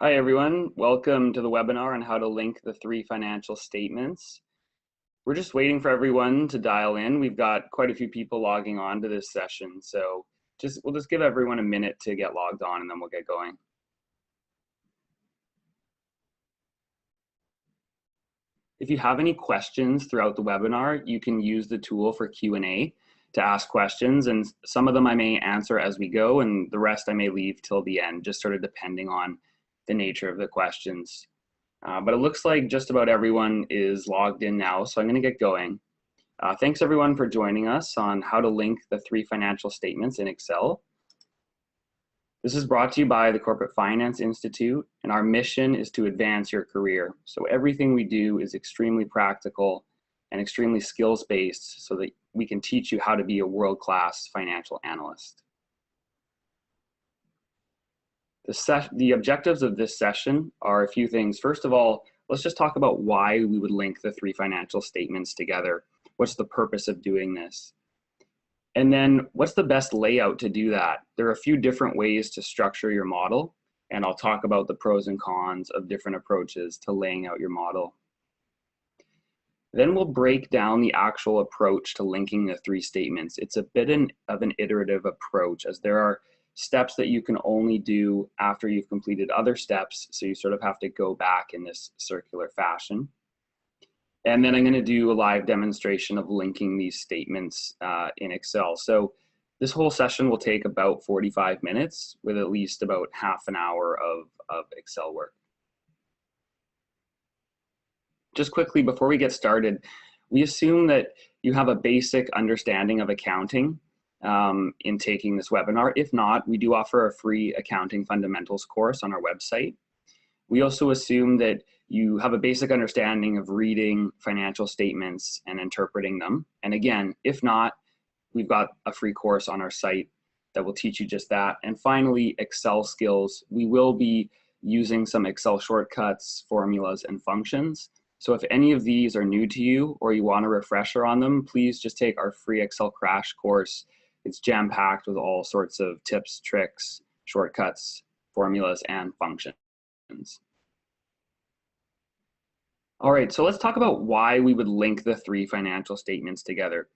Hi, everyone. Welcome to the webinar on how to link the three financial statements. We're just waiting for everyone to dial in. We've got quite a few people logging on to this session, so we'll just give everyone a minute to get logged on and then we'll get going. If you have any questions throughout the webinar, you can use the tool for Q&A to ask questions, and some of them I may answer as we go, and the rest I may leave till the end, just sort of depending on the nature of the questions. But it looks like just about everyone is logged in now, so I'm going to get going. Thanks everyone for joining us on how to link the three financial statements in Excel. This is brought to you by the Corporate Finance Institute, and our mission is to advance your career. So everything we do is extremely practical and extremely skills-based so that we can teach you how to be a world-class financial analyst. The objectives of this session are a few things. First of all, let's just talk about why we would link the three financial statements together. What's the purpose of doing this? And then what's the best layout to do that? There are a few different ways to structure your model, and I'll talk about the pros and cons of different approaches to laying out your model. Then we'll break down the actual approach to linking the three statements. It's a bit of an iterative approach, as there are steps that you can only do after you've completed other steps, so you sort of have to go back in this circular fashion. And then I'm going to do a live demonstration of linking these statements in Excel. So this whole session will take about 45 minutes with at least about half an hour of Excel work. Just quickly, before we get started, we assume that you have a basic understanding of accounting in taking this webinar. If not, we do offer a free accounting fundamentals course on our website. We also assume that you have a basic understanding of reading financial statements and interpreting them. And again, if not, we've got a free course on our site that will teach you just that. And finally, Excel skills. We will be using some Excel shortcuts, formulas, and functions. So if any of these are new to you or you want a refresher on them, please just take our free Excel crash course. It's jam-packed with all sorts of tips, tricks, shortcuts, formulas, and functions. All right, so let's talk about why we would link the three financial statements together.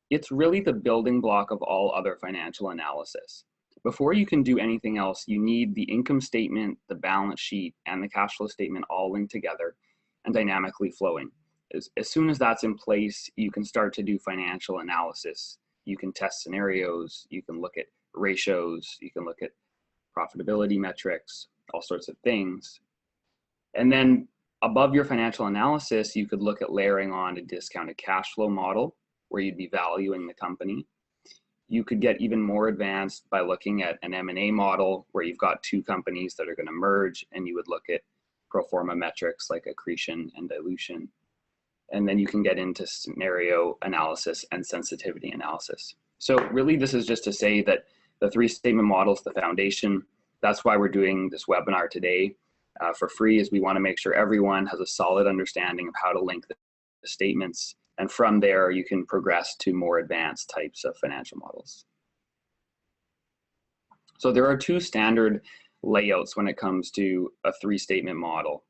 It's really the building block of all other financial analysis. Before you can do anything else, you need the income statement, the balance sheet, and the cash flow statement all linked together and dynamically flowing. As soon as that's in place, you can start to do financial analysis. You can test scenarios, you can look at ratios, you can look at profitability metrics, all sorts of things. And then above your financial analysis, you could look at layering on a discounted cash flow model where you'd be valuing the company. You could get even more advanced by looking at an M&A model where you've got two companies that are going to merge, and you would look at pro forma metrics like accretion and dilution. And then you can get into scenario analysis and sensitivity analysis. So really, this is just to say that the three statement model is the foundation. That's why we're doing this webinar today for free, is we want to make sure everyone has a solid understanding of how to link the statements. And from there, you can progress to more advanced types of financial models. So there are two standard layouts when it comes to a three statement model.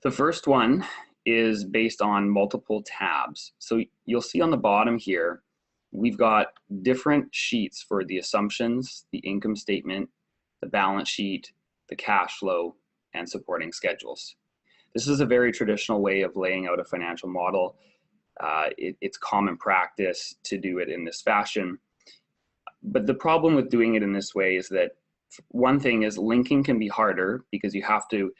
The first one is based on multiple tabs. So you'll see on the bottom here, we've got different sheets for the assumptions, the income statement, the balance sheet, the cash flow, and supporting schedules. This is a very traditional way of laying out a financial model. It's common practice to do it in this fashion. But the problem with doing it in this way is that one thing is linking can be harder because you have to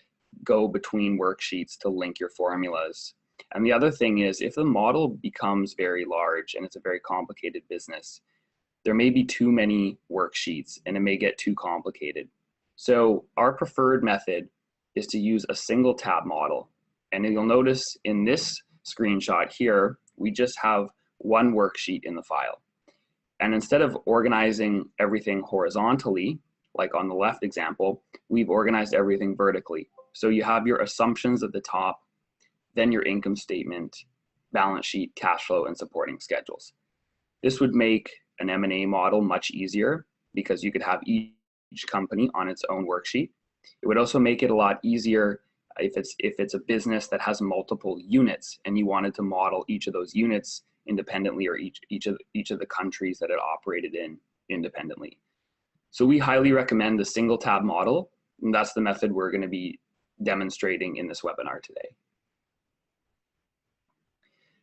go between worksheets to link your formulas. And the other thing is, if the model becomes very large and it's a very complicated business, there may be too many worksheets and it may get too complicated. So our preferred method is to use a single tab model. And you'll notice in this screenshot here, we just have one worksheet in the file. And instead of organizing everything horizontally, like on the left example, we've organized everything vertically. So you have your assumptions at the top, then your income statement, balance sheet, cash flow, and supporting schedules. This would make an M&A model much easier because you could have each company on its own worksheet. It would also make it a lot easier if it's a business that has multiple units and you wanted to model each of those units independently, or each of the countries that it operated in independently. So we highly recommend the single tab model, and that's the method we're going to be demonstrating in this webinar today.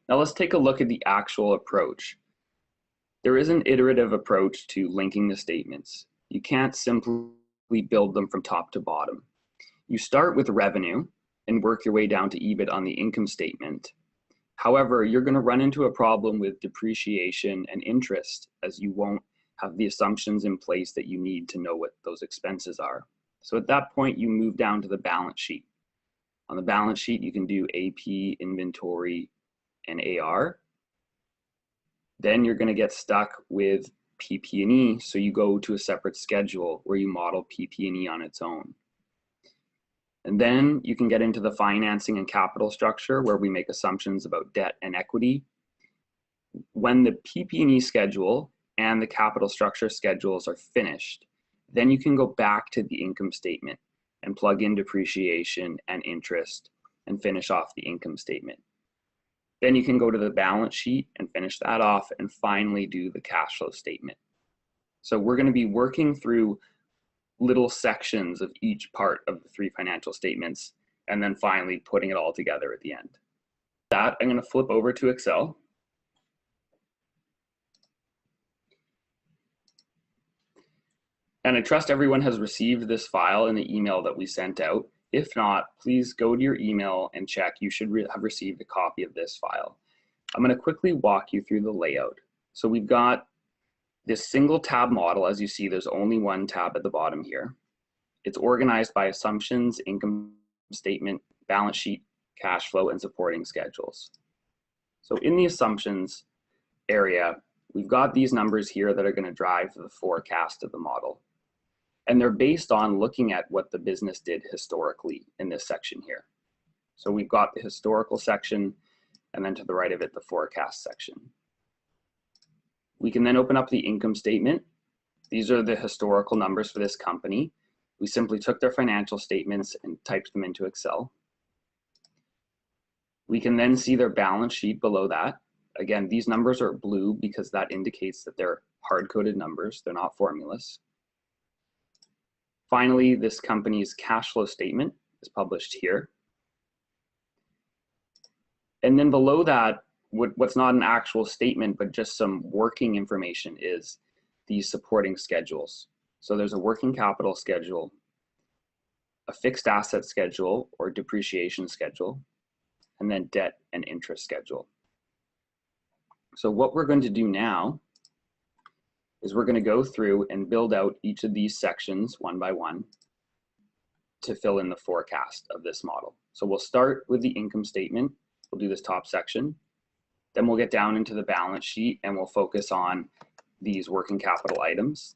Now let's take a look at the actual approach. There is an iterative approach to linking the statements. You can't simply build them from top to bottom. You start with revenue and work your way down to EBIT on the income statement. However, you're going to run into a problem with depreciation and interest, as you won't have the assumptions in place that you need to know what those expenses are. So at that point, you move down to the balance sheet. On the balance sheet, you can do AP, inventory, and AR. Then you're going to get stuck with PP&E, so you go to a separate schedule where you model PP&E on its own. And then you can get into the financing and capital structure, where we make assumptions about debt and equity. When the PP&E schedule and the capital structure schedules are finished, then you can go back to the income statement and plug in depreciation and interest and finish off the income statement. Then you can go to the balance sheet and finish that off, and finally do the cash flow statement. So we're going to be working through little sections of each part of the 3 financial statements, and then finally putting it all together at the end. With that, I'm going to flip over to Excel. And I trust everyone has received this file in the email that we sent out. If not, please go to your email and check. You should have received a copy of this file. I'm going to quickly walk you through the layout. So we've got this single tab model. As you see, there's only one tab at the bottom here. It's organized by assumptions, income statement, balance sheet, cash flow, and supporting schedules. So in the assumptions area, we've got these numbers here that are going to drive the forecast of the model. And they're based on looking at what the business did historically in this section here. So we've got the historical section, and then to the right of it, the forecast section. We can then open up the income statement. These are the historical numbers for this company. We simply took their financial statements and typed them into Excel. We can then see their balance sheet below that. Again, these numbers are blue because that indicates that they're hard-coded numbers. They're not formulas. Finally, this company's cash flow statement is published here. And then below that, what's not an actual statement, but just some working information, is these supporting schedules. So there's a working capital schedule, a fixed asset schedule or depreciation schedule, and then debt and interest schedule. So what we're going to do now is we're going to go through and build out each of these sections one by one to fill in the forecast of this model. So we'll start with the income statement. We'll do this top section. Then we'll get down into the balance sheet and we'll focus on these working capital items.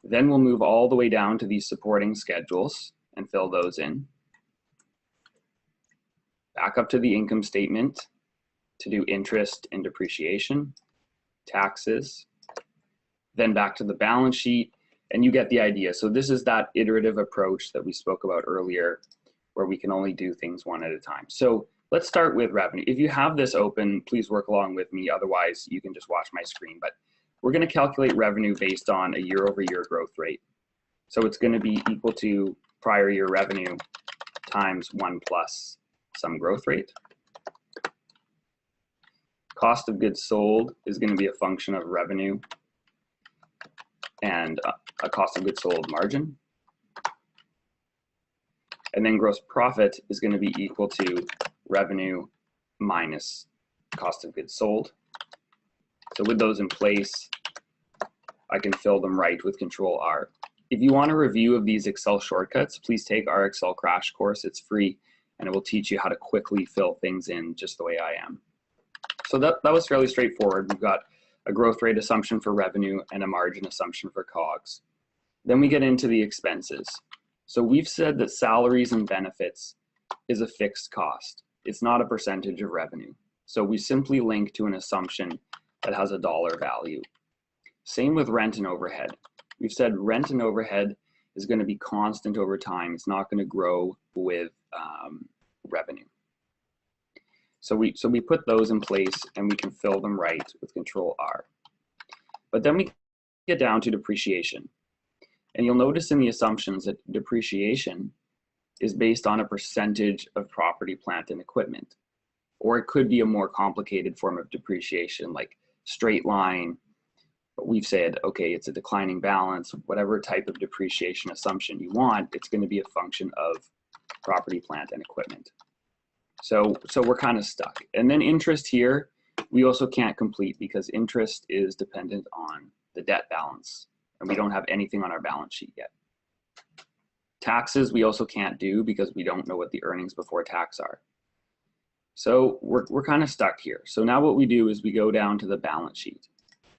Then we'll move all the way down to these supporting schedules and fill those in. Back up to the income statement to do interest and depreciation, taxes, then back to the balance sheet, and you get the idea. So this is that iterative approach that we spoke about earlier, where we can only do things one at a time. So let's start with revenue. If you have this open, please work along with me. Otherwise, you can just watch my screen. But we're going to calculate revenue based on a year-over-year growth rate. So it's going to be equal to prior year revenue times 1 plus some growth rate. Cost of goods sold is going to be a function of revenue and a cost of goods sold margin. And then gross profit is going to be equal to revenue minus cost of goods sold. So with those in place, I can fill them right with Control R. If you want a review of these Excel shortcuts, please take our Excel crash course. It's free, and it will teach you how to quickly fill things in just the way I am. So that was fairly straightforward. We've got a growth rate assumption for revenue and a margin assumption for COGS. Then we get into the expenses. So we've said that salaries and benefits is a fixed cost. It's not a percentage of revenue. So we simply link to an assumption that has a dollar value. Same with rent and overhead. We've said rent and overhead is going to be constant over time. It's not going to grow with revenue. So we put those in place and we can fill them right with Control R. But then we get down to depreciation. And you'll notice in the assumptions that depreciation is based on a percentage of property, plant, and equipment. Or it could be a more complicated form of depreciation like straight line. But we've said, okay, it's a declining balance, whatever type of depreciation assumption you want, it's going to be a function of property, plant, and equipment. So we're kind of stuck. And then interest here, we also can't complete because interest is dependent on the debt balance, and we don't have anything on our balance sheet yet. Taxes we also can't do because we don't know what the earnings before tax are. So we're kind of stuck here. So now what we do is we go down to the balance sheet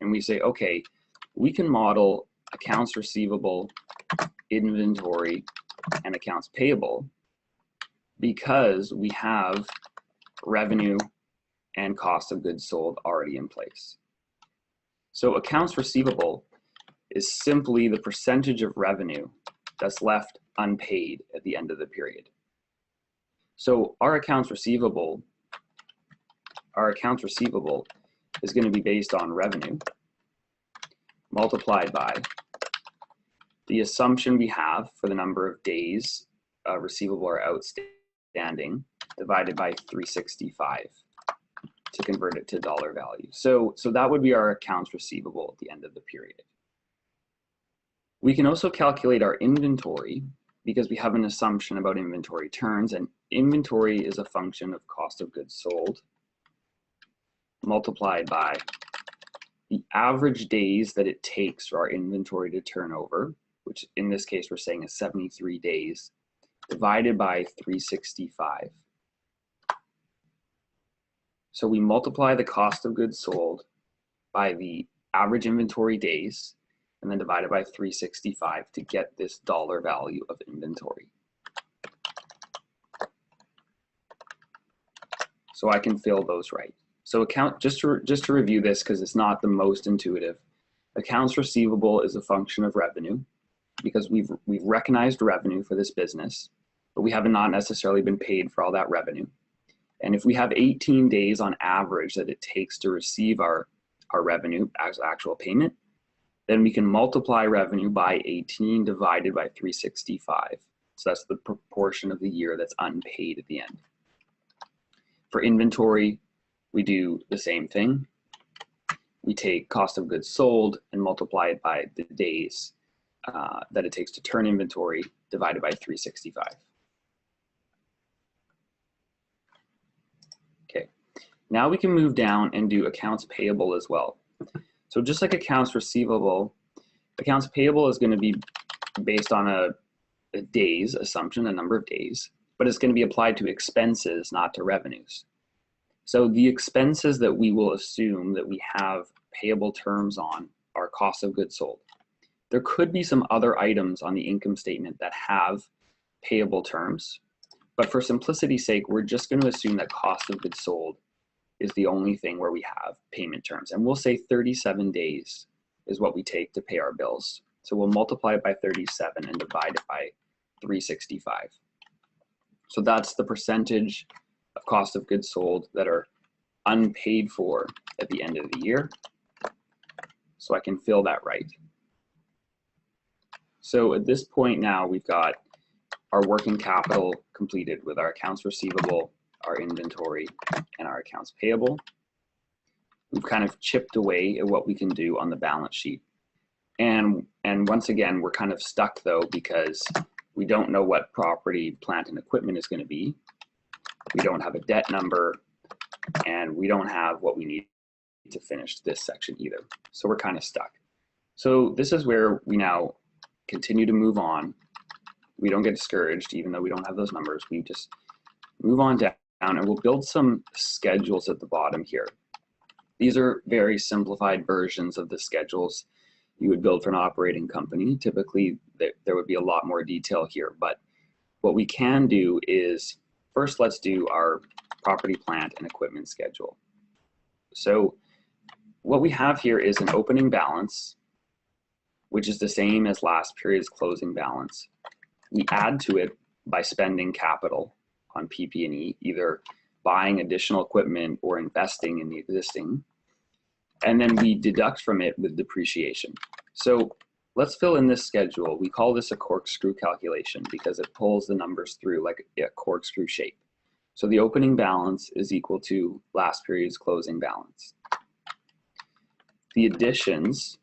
and we say, okay, we can model accounts receivable, inventory, and accounts payable because we have revenue and cost of goods sold already in place. So accounts receivable is simply the percentage of revenue that's left unpaid at the end of the period. So our accounts receivable is going to be based on revenue multiplied by the assumption we have for the number of days receivable or outstanding divided by 365 to convert it to dollar value. So that would be our accounts receivable at the end of the period. We can also calculate our inventory because we have an assumption about inventory turns, and inventory is a function of cost of goods sold multiplied by the average days that it takes for our inventory to turn over, which in this case we're saying is 73 days, divided by 365. So we multiply the cost of goods sold by the average inventory days and then divide it by 365 to get this dollar value of inventory. So I can fill those right. So just to review this, because it's not the most intuitive, accounts receivable is a function of revenue because we've recognized revenue for this business, but we have not necessarily been paid for all that revenue. And if we have 18 days on average that it takes to receive our revenue as actual payment, then we can multiply revenue by 18 divided by 365. So that's the proportion of the year that's unpaid at the end. For inventory, we do the same thing. We take cost of goods sold and multiply it by the days that it takes to turn inventory divided by 365. Okay, now we can move down and do accounts payable as well. So just like accounts receivable, accounts payable is going to be based on a days assumption, a number of days, but it's going to be applied to expenses, not to revenues. So the expenses that we will assume that we have payable terms on are cost of goods sold. There could be some other items on the income statement that have payable terms, but for simplicity's sake, we're just going to assume that cost of goods sold is the only thing where we have payment terms. And we'll say 37 days is what we take to pay our bills. So we'll multiply it by 37 and divide it by 365. So that's the percentage of cost of goods sold that are unpaid for at the end of the year. So I can fill that right. So at this point now, we've got our working capital completed with our accounts receivable, our inventory, and our accounts payable. We've kind of chipped away at what we can do on the balance sheet. And once again, we're kind of stuck though, because we don't know what property, plant, and equipment is going to be. We don't have a debt number, and we don't have what we need to finish this section either. So we're kind of stuck. So this is where we now continue to move on. We don't get discouraged, even though we don't have those numbers. We just move on down, and we'll build some schedules at the bottom here. These are very simplified versions of the schedules you would build for an operating company. Typically, there would be a lot more detail here, but what we can do is, first, let's do our property, plant, and equipment schedule. So what we have here is an opening balance which is the same as last period's closing balance. We add to it by spending capital on PP&E, either buying additional equipment or investing in the existing. And then we deduct from it with depreciation. So let's fill in this schedule. We call this a corkscrew calculation because it pulls the numbers through like a corkscrew shape. So the opening balance is equal to last period's closing balance. The additions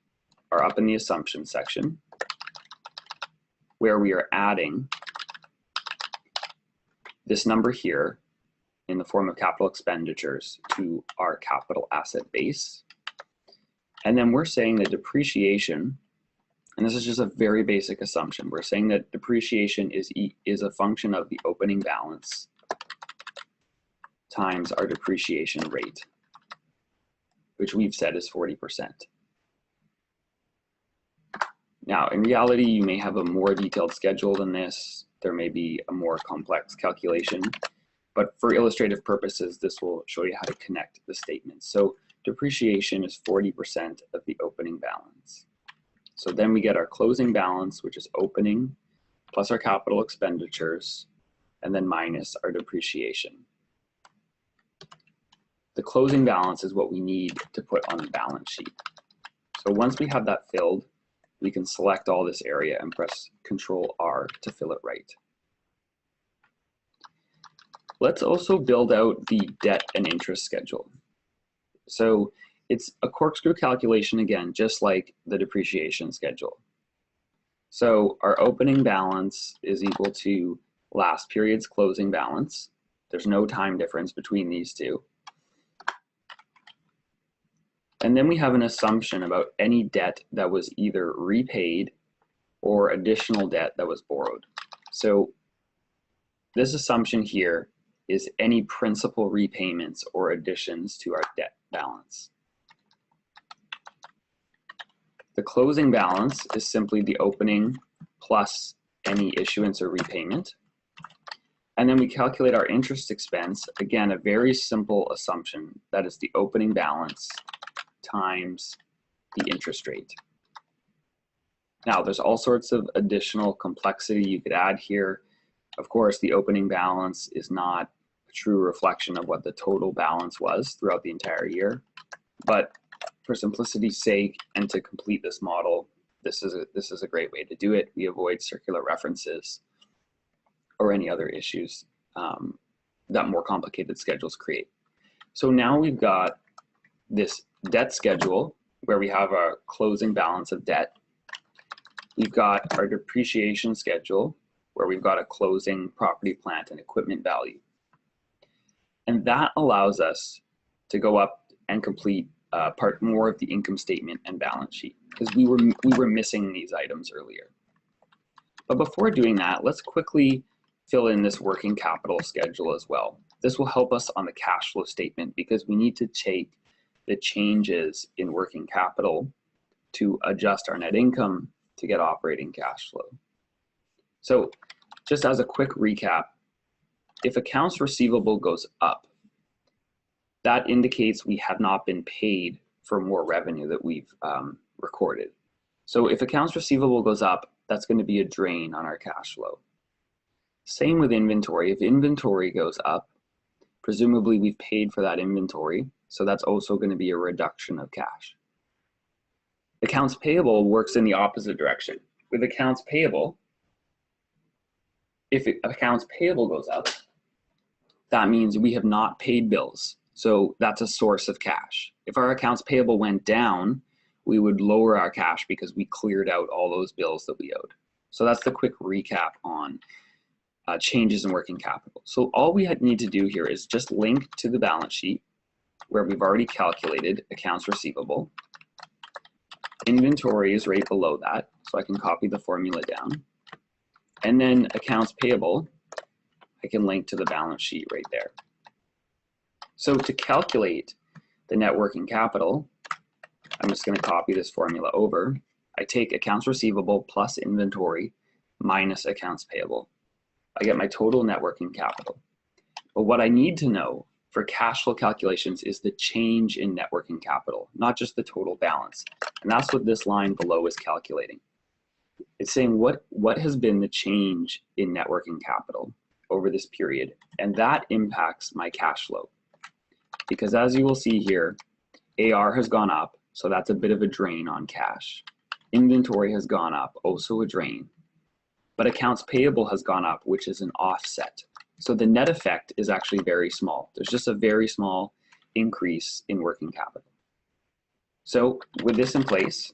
are up in the assumption section, where we are adding this number here in the form of capital expenditures to our capital asset base. And then we're saying that depreciation, and this is just a very basic assumption, we're saying that depreciation is a function of the opening balance times our depreciation rate, which we've said is 40%. Now, in reality, you may have a more detailed schedule than this. There may be a more complex calculation, but for illustrative purposes, this will show you how to connect the statements. So depreciation is 40% of the opening balance. So then we get our closing balance, which is opening, plus our capital expenditures, and then minus our depreciation. The closing balance is what we need to put on the balance sheet. So once we have that filled, we can select all this area and press Control-R to fill it right. Let's also build out the debt and interest schedule. So it's a corkscrew calculation again, just like the depreciation schedule. So our opening balance is equal to last period's closing balance. There's no time difference between these two. And then we have an assumption about any debt that was either repaid or additional debt that was borrowed. So this assumption here is any principal repayments or additions to our debt balance. The closing balance is simply the opening plus any issuance or repayment. And then we calculate our interest expense, again, a very simple assumption, that is the opening balance times the interest rate. Now, there's all sorts of additional complexity you could add here. Of course, the opening balance is not a true reflection of what the total balance was throughout the entire year. But for simplicity's sake and to complete this model, this is a great way to do it. We avoid circular references or any other issues that more complicated schedules create. So now we've got this debt schedule where we have our closing balance of debt. We've got our depreciation schedule where we've got a closing property, plant, and equipment value. And that allows us to go up and complete part more of the income statement and balance sheet because we were missing these items earlier. But before doing that, let's quickly fill in this working capital schedule as well. This will help us on the cash flow statement because we need to take the changes in working capital to adjust our net income to get operating cash flow. So just as a quick recap, if accounts receivable goes up, that indicates we have not been paid for more revenue that we've recorded. So if accounts receivable goes up, that's going to be a drain on our cash flow. Same with inventory. If inventory goes up, presumably we've paid for that inventory, so that's also going to be a reduction of cash. Accounts payable works in the opposite direction. With accounts payable, if accounts payable goes up, that means we have not paid bills. So that's a source of cash. If our accounts payable went down, we would lower our cash because we cleared out all those bills that we owed. So that's the quick recap on changes in working capital. So all we need to do here is just link to the balance sheet where we've already calculated accounts receivable. Inventory is right below that, so I can copy the formula down. And then accounts payable, I can link to the balance sheet right there. So to calculate the net working capital, I'm just going to copy this formula over. I take accounts receivable plus inventory minus accounts payable. I get my total net working capital. But what I need to know for cash flow calculations is the change in net working capital, not just the total balance. And that's what this line below is calculating. It's saying what has been the change in net working capital over this period, and that impacts my cash flow. Because as you will see here, AR has gone up, so that's a bit of a drain on cash. Inventory has gone up, also a drain. But accounts payable has gone up, which is an offset. So the net effect is actually very small. There's just a very small increase in working capital. So with this in place,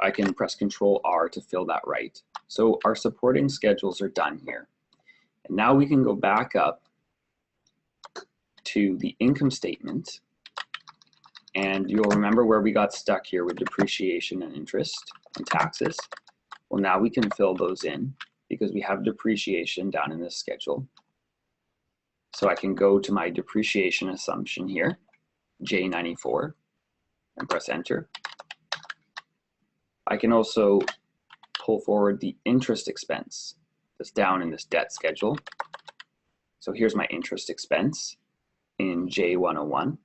I can press Control R to fill that right. So our supporting schedules are done here. And now we can go back up to the income statement. And you'll remember where we got stuck here with depreciation and interest and taxes. Well, now we can fill those in because we have depreciation down in this schedule. So I can go to my depreciation assumption here, J94, and press enter. I can also pull forward the interest expense that's down in this debt schedule. So here's my interest expense in J101.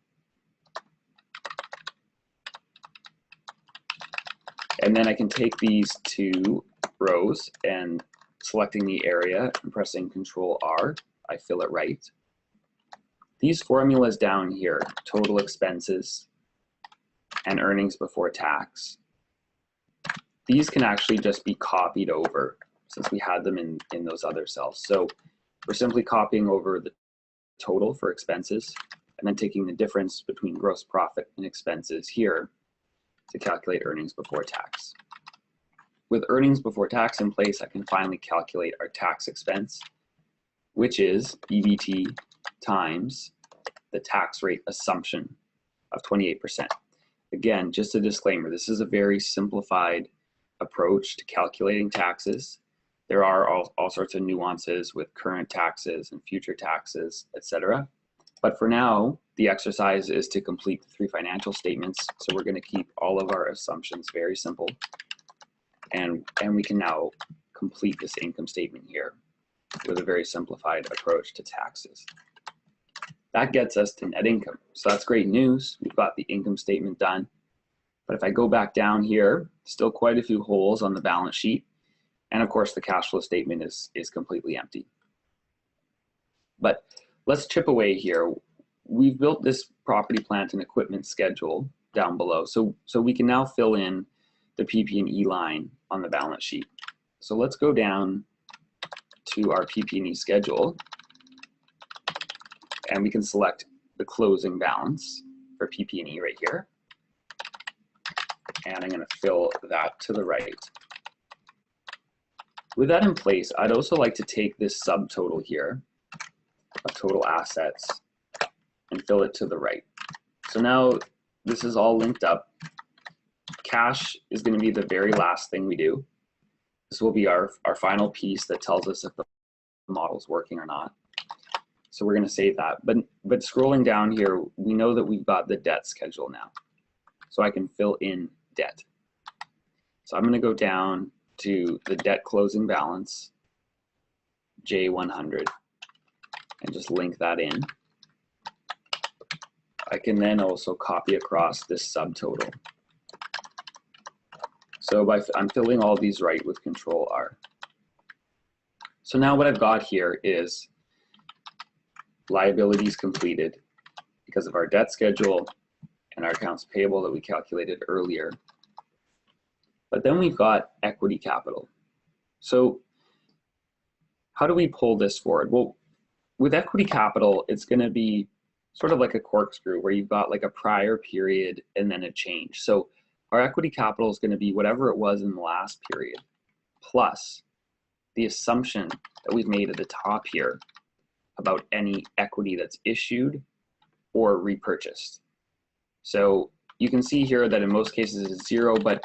And then I can take these two rows and selecting the area and pressing Control R, I fill it right. These formulas down here, total expenses and earnings before tax, these can actually just be copied over since we had them in those other cells. So we're simply copying over the total for expenses and then taking the difference between gross profit and expenses here to calculate earnings before tax. With earnings before tax in place, I can finally calculate our tax expense, which is EBT times the tax rate assumption of 28%. Again, just a disclaimer, this is a very simplified approach to calculating taxes. There are all sorts of nuances with current taxes and future taxes, etc. But for now, the exercise is to complete the 3 financial statements. So we're going to keep all of our assumptions very simple. And we can now complete this income statement here with a very simplified approach to taxes. That gets us to net income. So that's great news. We've got the income statement done. But if I go back down here, still quite a few holes on the balance sheet. And of course, the cash flow statement is completely empty. But let's chip away here. We've built this property, plant, and equipment schedule down below. So we can now fill in the PP&E line on the balance sheet. So let's go down to our PP&E schedule, and we can select the closing balance for PP&E right here. And I'm going to fill that to the right. With that in place, I'd also like to take this subtotal here of total assets and fill it to the right. So now this is all linked up. Cash is going to be the very last thing we do. This will be our final piece that tells us if the model's working or not. So we're going to save that. But scrolling down here, we know that we've got the debt schedule now. So I can fill in debt. So I'm going to go down to the debt closing balance, J100, and just link that in. I can then also copy across this subtotal. So I'm filling all these right with Control R. So now what I've got here is liabilities completed because of our debt schedule and our accounts payable that we calculated earlier. But then we've got equity capital. So how do we pull this forward? Well, with equity capital, it's going to be sort of like a corkscrew where you've got like a prior period and then a change. So our equity capital is going to be whatever it was in the last period, plus the assumption that we've made at the top here about any equity that's issued or repurchased. So you can see here that in most cases it's 0, but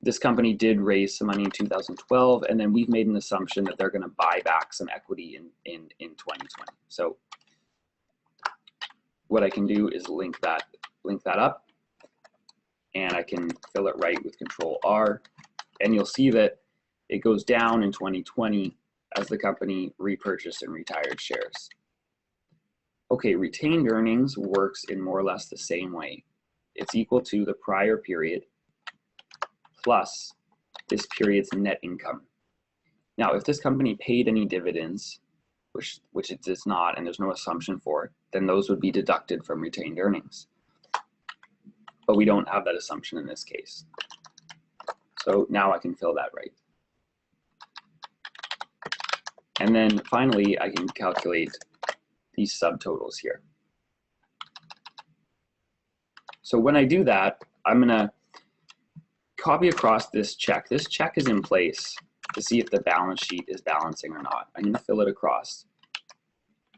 this company did raise some money in 2012, and then we've made an assumption that they're going to buy back some equity in 2020. So what I can do is link that up, and I can fill it right with Control R, and you'll see that it goes down in 2020 as the company repurchased and retired shares. Okay, retained earnings works in more or less the same way. It's equal to the prior period plus this period's net income. Now, if this company paid any dividends, which it does not, and there's no assumption for it, then those would be deducted from retained earnings. But we don't have that assumption in this case. So now I can fill that right. And then finally, I can calculate these subtotals here. So when I do that, I'm gonna copy across this check. This check is in place to see if the balance sheet is balancing or not. I'm gonna fill it across.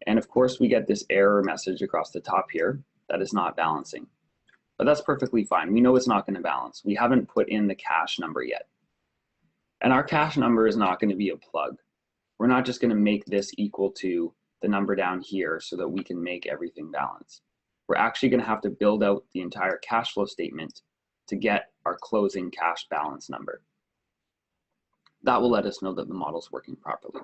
And of course, we get this error message across the top here that is not balancing. But that's perfectly fine. We know it's not gonna balance. We haven't put in the cash number yet. And our cash number is not gonna be a plug. We're not just gonna make this equal to the number down here so that we can make everything balance. We're actually gonna have to build out the entire cash flow statement to get our closing cash balance number. That will let us know that the model's working properly.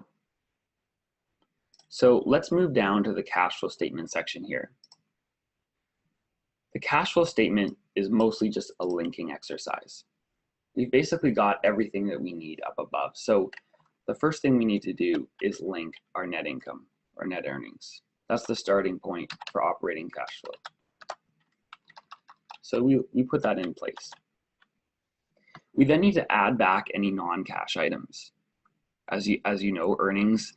So let's move down to the cash flow statement section here. The cash flow statement is mostly just a linking exercise. We've basically got everything that we need up above. So the first thing we need to do is link our net income or net earnings. That's the starting point for operating cash flow. So we put that in place. We then need to add back any non-cash items. As you know, earnings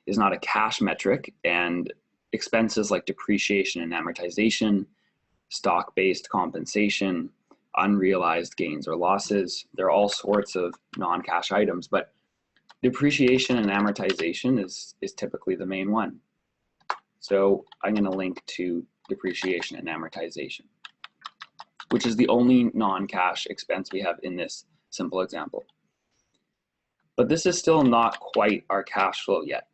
is not a cash metric, and expenses like depreciation and amortization, stock-based compensation, unrealized gains or losses, there are all sorts of non-cash items, but depreciation and amortization is typically the main one. So I'm going to link to depreciation and amortization, which is the only non-cash expense we have in this simple example. But this is still not quite our cash flow yet,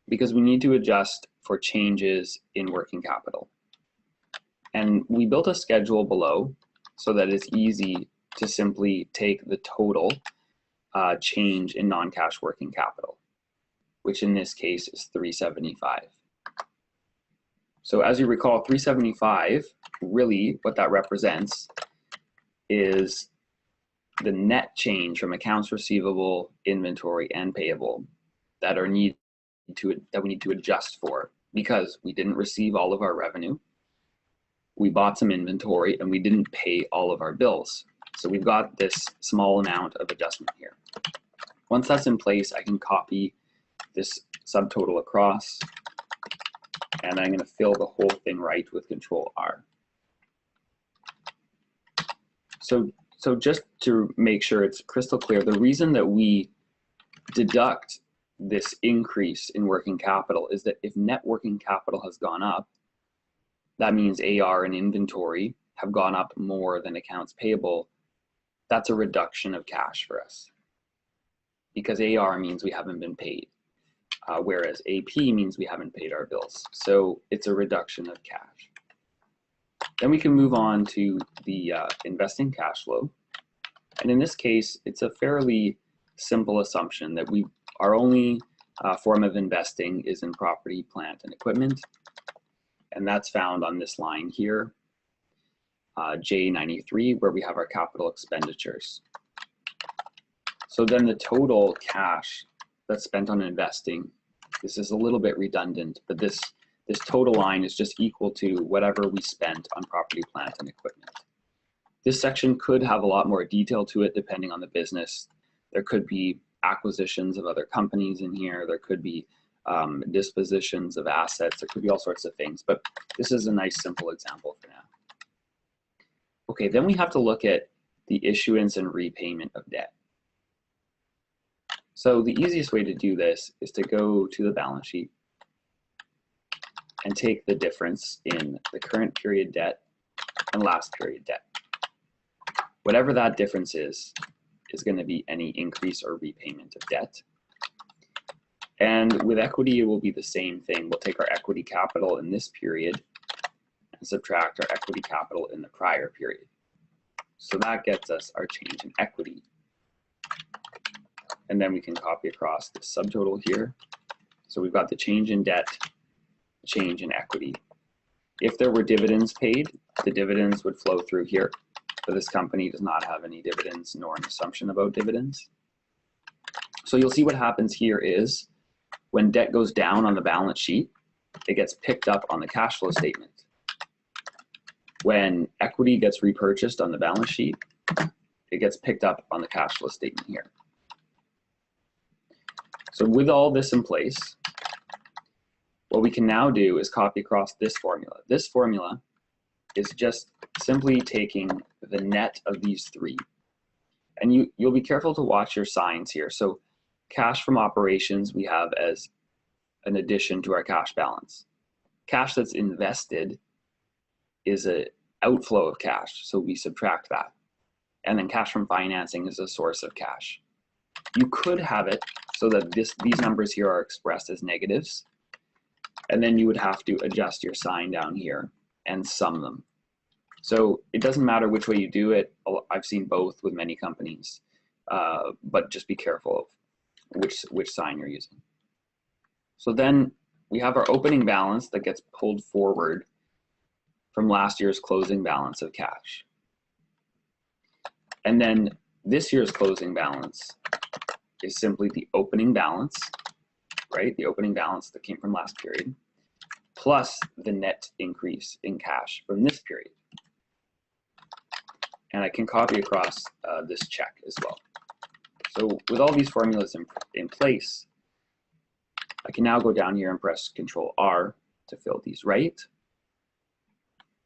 because we need to adjust for changes in working capital. And we built a schedule below so that it's easy to simply take the total change in non-cash working capital, which in this case is 375. So as you recall, 375, really what that represents is the net change from accounts receivable, inventory, and payable that we need to adjust for, because we didn't receive all of our revenue, we bought some inventory, and we didn't pay all of our bills. So we've got this small amount of adjustment here. Once that's in place, I can copy this subtotal across, and I'm going to fill the whole thing right with Control-R. So just to make sure it's crystal clear, the reason that we deduct this increase in working capital is that if net working capital has gone up, that means AR and inventory have gone up more than accounts payable. That's a reduction of cash for us, because AR means we haven't been paid, whereas AP means we haven't paid our bills. So it's a reduction of cash. Then we can move on to the investing cash flow. And in this case, it's a fairly simple assumption that our only form of investing is in property, plant, and equipment. And that's found on this line here, J93, where we have our capital expenditures. So then the total cash that's spent on investing, this is a little bit redundant, but this total line is just equal to whatever we spent on property, plant, and equipment. This section could have a lot more detail to it depending on the business. There could be acquisitions of other companies in here. There could be dispositions of assets. There could be all sorts of things, but this is a nice simple example for now. Okay, then we have to look at the issuance and repayment of debt. So the easiest way to do this is to go to the balance sheet and take the difference in the current period debt and last period debt. Whatever that difference is going to be any increase or repayment of debt. And with equity, it will be the same thing. We'll take our equity capital in this period and subtract our equity capital in the prior period. So that gets us our change in equity. And then we can copy across the subtotal here. So we've got the change in debt, change in equity, If there were dividends paid, the dividends would flow through here. But this company does not have any dividends nor an assumption about dividends. So you'll see what happens here is when debt goes down on the balance sheet, it gets picked up on the cash flow statement. When equity gets repurchased on the balance sheet, it gets picked up on the cash flow statement here. So with all this in place, what we can now do is copy across this formula. This formula is just simply taking the net of these three. And you'll be careful to watch your signs here. So cash from operations we have as an addition to our cash balance. Cash that's invested is an outflow of cash, so we subtract that. And then cash from financing is a source of cash. You could have it so that these numbers here are expressed as negatives, and then you would have to adjust your sign down here and sum them. So it doesn't matter which way you do it. I've seen both with many companies, but just be careful of which sign you're using. So then we have our opening balance that gets pulled forward from last year's closing balance of cash. And then this year's closing balance is simply the opening balance, right? The opening balance that came from last period, plus the net increase in cash from this period. And I can copy across this check as well. So with all these formulas in place, I can now go down here and press Control R to fill these right.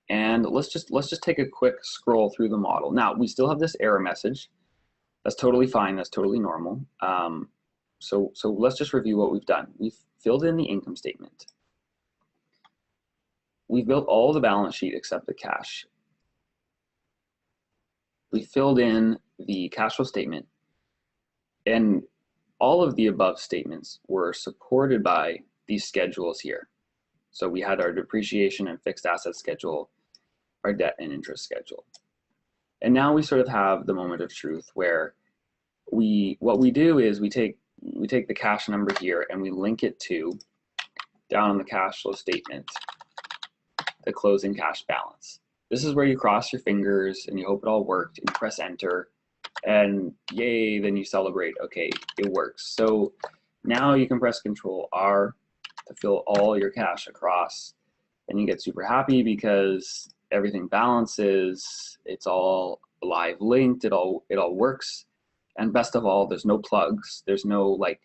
And let's just take a quick scroll through the model. Now we still have this error message. That's totally fine. That's totally normal. So let's just review what we've done. We've filled in the income statement. We've built all the balance sheet except the cash. We filled in the cash flow statement, and all of the above statements were supported by these schedules here. So we had our depreciation and fixed asset schedule, our debt and interest schedule. And now we sort of have the moment of truth where what we do is we take the cash number here and we link it to, down on the cash flow statement, the closing cash balance. This is where you cross your fingers and you hope it all worked, and you press enter, and yay, then you celebrate, okay, it works. So now you can press Control R to fill all your cash across, and you get super happy because everything balances, it's all live linked, it all works. And best of all, there's no plugs, there's no like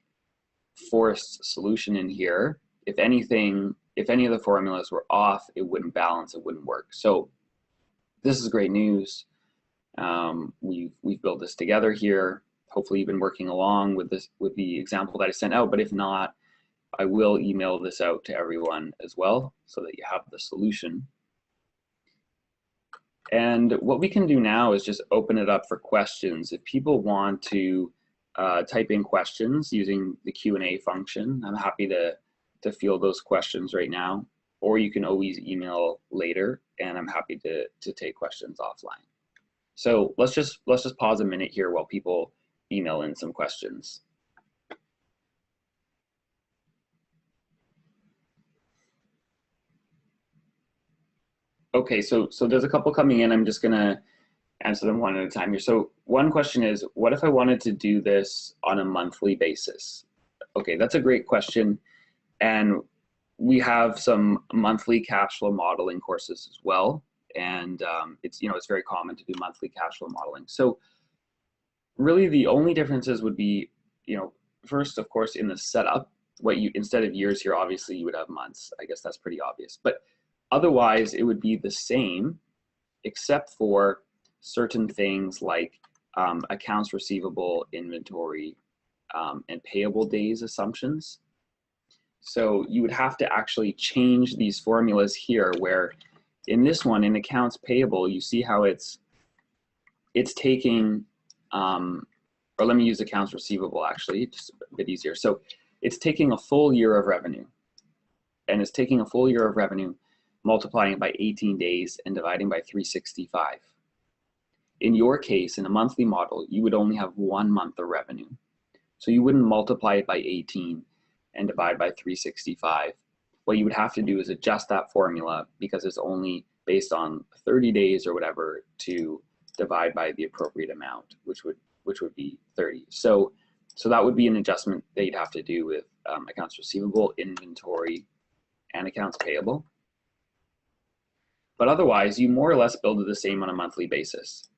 forced solution in here. If anything, if any of the formulas were off, it wouldn't balance, it wouldn't work. So this is great news. We've built this together here. Hopefully you've been working along with the example that I sent out, but if not, I will email this out to everyone as well so that you have the solution. And what we can do now is just open it up for questions. If people want to type in questions using the Q&A function, I'm happy to field those questions right now, or you can always email later, and I'm happy to take questions offline. So let's just pause a minute here while people email in some questions. Okay, so there's a couple coming in. I'm just gonna answer them one at a time here. So one question is, what if I wanted to do this on a monthly basis? Okay, that's a great question. And we have some monthly cash flow modeling courses as well. And it's very common to do monthly cash flow modeling. So really the only differences would be, first, of course, in the setup, instead of years here, obviously you would have months. I guess that's pretty obvious. But otherwise, it would be the same, except for certain things like accounts receivable, inventory, and payable days assumptions. So you would have to actually change these formulas here, where in this one, in accounts payable, you see how it's taking, or let me use accounts receivable actually, just a bit easier. So it's taking a full year of revenue, and it's taking a full year of revenue, multiplying it by 18 days and dividing by 365. In your case, in a monthly model, you would only have 1 month of revenue. So you wouldn't multiply it by 18 and divide by 365. what you would have to do is adjust that formula because it's only based on 30 days or whatever to divide by the appropriate amount, which would be 30. So that would be an adjustment that you'd have to do with accounts receivable, inventory, and accounts payable. But otherwise, you more or less build it the same on a monthly basis.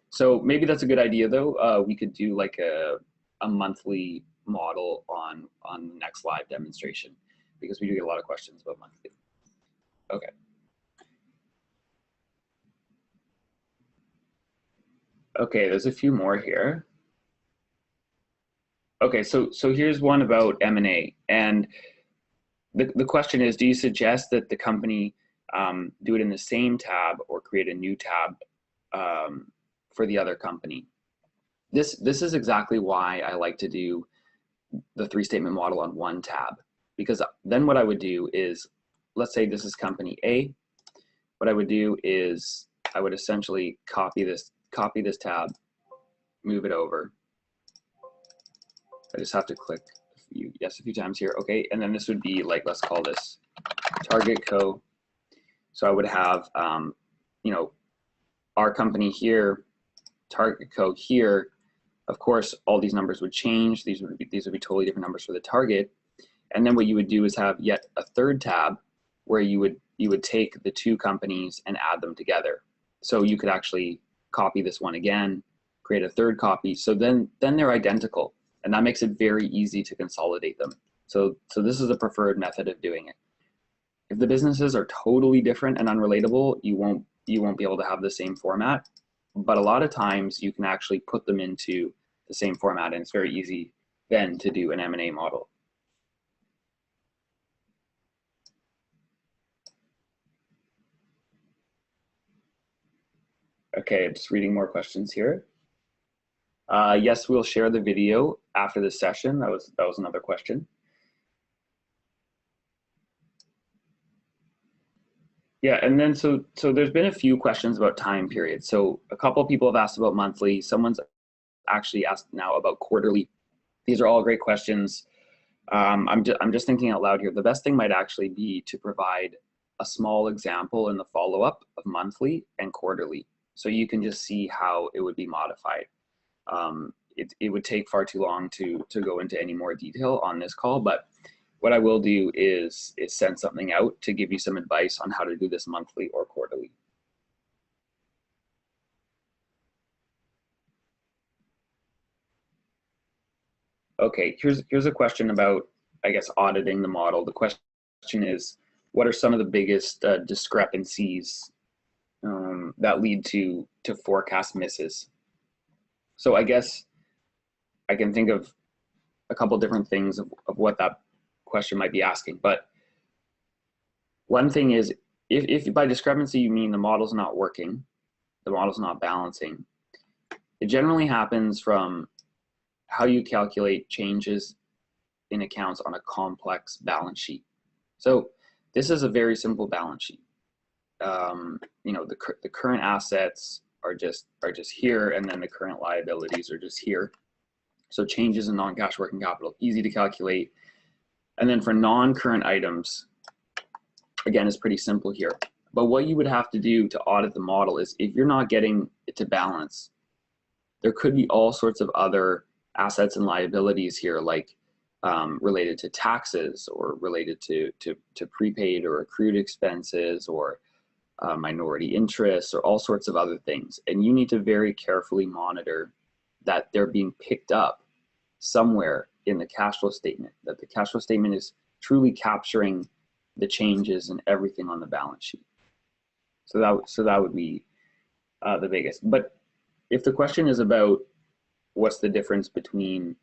So maybe that's a good idea though. We could do like a monthly model on the next live demonstration because we do get a lot of questions about monthly. Okay. Okay, there's a few more here. Okay, so here's one about M&A, and the question is, do you suggest that the company do it in the same tab or create a new tab for the other company? This is exactly why I like to do the three-statement model on one tab, because then what I would do is, let's say this is company A. What I would do is I would essentially copy this tab, move it over. I just have to click a few times here. Okay, and then this would be like, let's call this Target Co. So I would have, you know, our company here, Target Co. here. Of course, all these numbers would change. These would be totally different numbers for the target. And then what you would do is have yet a third tab where you would take the two companies and add them together. So you could actually copy this one again, create a third copy. So then they're identical, and that makes it very easy to consolidate them. So this is a preferred method of doing it. If the businesses are totally different and unrelatable, you won't be able to have the same format. But a lot of times you can actually put them into the same format, and it's very easy then to do an M&A model. Okay, just reading more questions here. Yes, we'll share the video after this session. That was another question. Yeah, and then so there's been a few questions about time periods. So a couple of people have asked about monthly. Someone's actually asked now about quarterly. These are all great questions. I'm just thinking out loud here. The best thing might actually be to provide a small example in the follow-up of monthly and quarterly, so you can just see how it would be modified. It would take far too long to go into any more detail on this call, but what I will do is send something out to give you some advice on how to do this monthly or quarterly. Okay, here's a question about, I guess, auditing the model. The question is, what are some of the biggest discrepancies that lead to forecast misses? So I guess I can think of a couple different things of what that question might be asking. But one thing is, if by discrepancy you mean the model's not working, the model's not balancing, it generally happens from how you calculate changes in accounts on a complex balance sheet. So this is a very simple balance sheet. You know, the current assets are just here, and then the current liabilities are just here. So changes in non-cash working capital, easy to calculate. And then for non-current items, again, it's pretty simple here. But what you would have to do to audit the model is, if you're not getting it to balance, there could be all sorts of other assets and liabilities here, like related to taxes, or related to prepaid or accrued expenses, or minority interests, or all sorts of other things. And you need to very carefully monitor that they're being picked up somewhere in the cash flow statement, that the cash flow statement is truly capturing the changes and everything on the balance sheet. So that would be the biggest. But if the question is about what's the difference between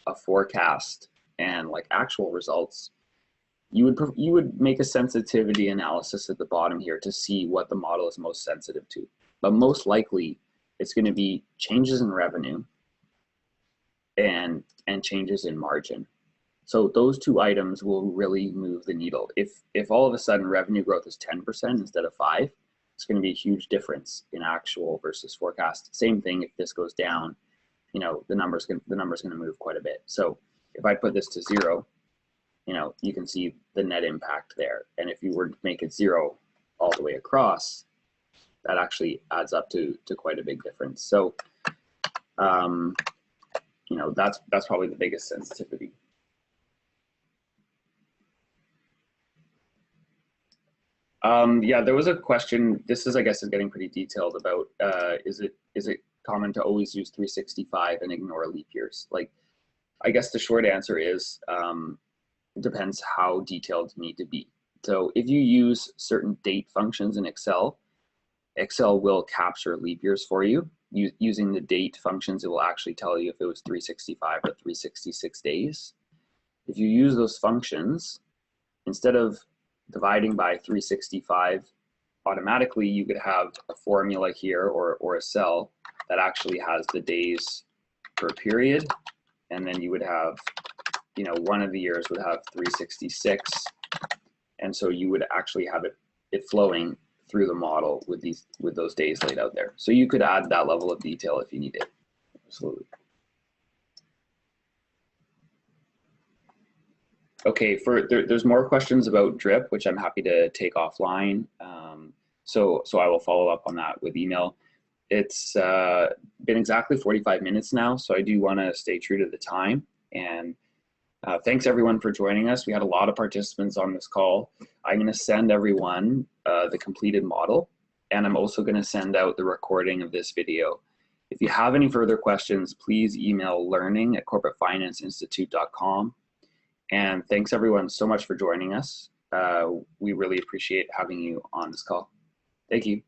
a forecast and like actual results, you would make a sensitivity analysis at the bottom here to see what the model is most sensitive to. But most likely, it's going to be changes in revenue and changes in margin. So those two items will really move the needle. If all of a sudden revenue growth is 10% instead of 5%, it's going to be a huge difference in actual versus forecast. Same thing if this goes down, you know, the number's going to move quite a bit. So if I put this to 0, you know, you can see the net impact there. And if you were to make it 0 all the way across, that actually adds up to quite a big difference. So, you know, that's probably the biggest sensitivity. Yeah, there was a question. This is, I guess, is getting pretty detailed about is it common to always use 365 and ignore leap years? Like, I guess the short answer is it depends how detailed you need to be. So if you use certain date functions in Excel, Excel will capture leap years for you. Using the date functions, it will actually tell you if it was 365 or 366 days. If you use those functions, instead of dividing by 365 automatically, you could have a formula here or a cell that actually has the days per period, and then you would have, you know, one of the years would have 366, and so you would actually have it flowing through the model with those days laid out there. So you could add that level of detail if you need it. Absolutely. Okay, there's more questions about drip, which I'm happy to take offline. So I will follow up on that with email. It's been exactly 45 minutes now, so I do want to stay true to the time. And thanks everyone for joining us. We had a lot of participants on this call. I'm going to send everyone the completed model, and I'm also going to send out the recording of this video. If you have any further questions, please email learning@corporatefinanceinstitute.com. And thanks everyone so much for joining us. We really appreciate having you on this call. Thank you.